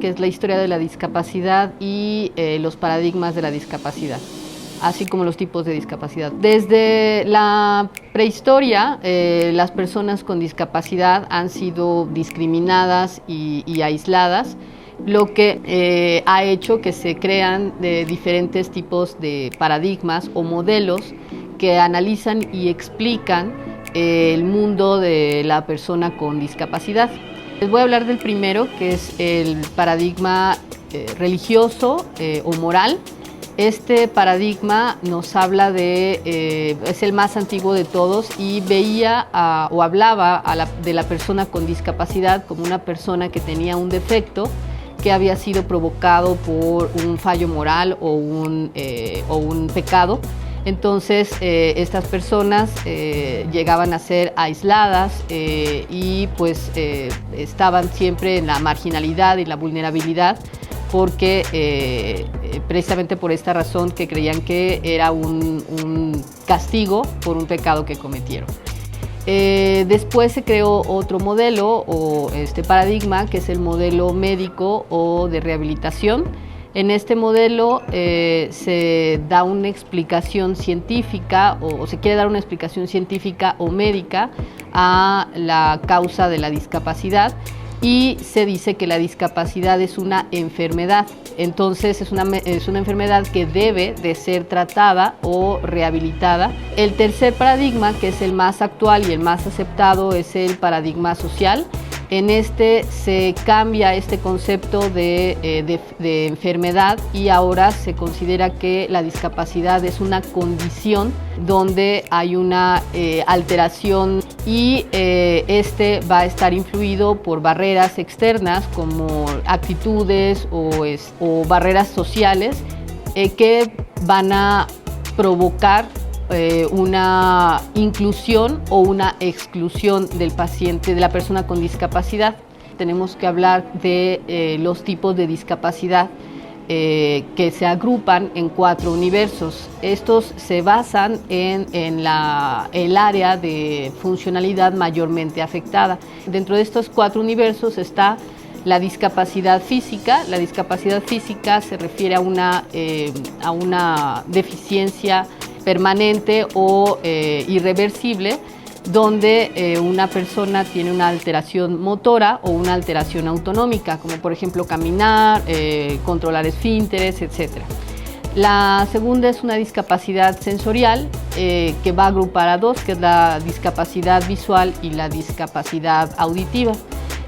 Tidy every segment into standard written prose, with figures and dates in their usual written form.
que es la historia de la discapacidad y los paradigmas de la discapacidad, así como los tipos de discapacidad. Desde la prehistoria, las personas con discapacidad han sido discriminadas y aisladas, lo que ha hecho que se crean diferentes tipos de paradigmas o modelos que analizan y explican el mundo de la persona con discapacidad. Les voy a hablar del primero, que es el paradigma religioso o moral. Este paradigma nos habla es el más antiguo de todos y veía o hablaba de la persona con discapacidad como una persona que tenía un defecto que había sido provocado por un fallo moral o un pecado. Entonces estas personas llegaban a ser aisladas y pues estaban siempre en la marginalidad y la vulnerabilidad porque precisamente por esta razón que creían que era un castigo por un pecado que cometieron. Después se creó otro modelo o paradigma que es el modelo médico o de rehabilitación. En este modelo se da una explicación científica o se quiere dar una explicación científica o médica a la causa de la discapacidad y se dice que la discapacidad es una enfermedad. Entonces es una enfermedad que debe de ser tratada o rehabilitada. El tercer paradigma, que es el más actual y el más aceptado, es el paradigma social. En este se cambia este concepto de enfermedad y ahora se considera que la discapacidad es una condición donde hay una alteración y va a estar influido por barreras externas como actitudes o barreras sociales que van a provocar una inclusión o una exclusión del paciente, de la persona con discapacidad. Tenemos que hablar de los tipos de discapacidad que se agrupan en 4 universos. Estos se basan en el área de funcionalidad mayormente afectada. Dentro de estos 4 universos está la discapacidad física. La discapacidad física se refiere a una deficiencia permanente o irreversible, donde una persona tiene una alteración motora o una alteración autonómica, como por ejemplo caminar, controlar esfínteres, etc. La segunda es una discapacidad sensorial que va a agrupar a 2, que es la discapacidad visual y la discapacidad auditiva.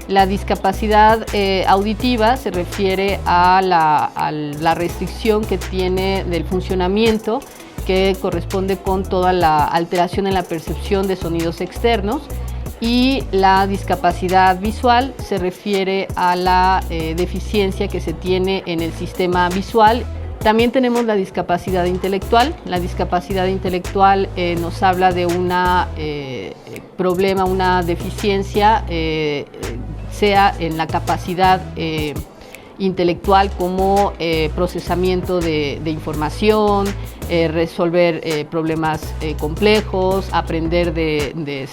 La discapacidad auditiva se refiere a la restricción que tiene del funcionamiento, que corresponde con toda la alteración en la percepción de sonidos externos, y la discapacidad visual se refiere a la deficiencia que se tiene en el sistema visual. También tenemos la discapacidad intelectual. La discapacidad intelectual nos habla de una problema, una deficiencia, sea en la capacidad intelectual como procesamiento de información, resolver problemas complejos, aprender de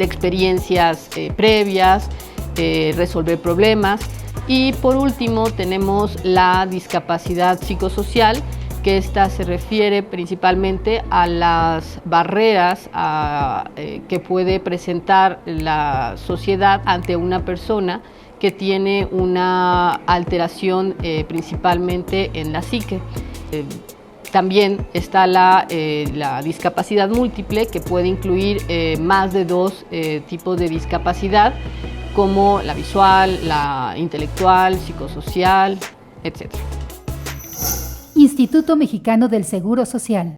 experiencias previas, resolver problemas. Y por último tenemos la discapacidad psicosocial, que esta se refiere principalmente a las barreras que puede presentar la sociedad ante una persona que tiene una alteración principalmente en la psique. También está la discapacidad múltiple, que puede incluir más de 2 tipos de discapacidad, como la visual, la intelectual, psicosocial, etc. Instituto Mexicano del Seguro Social.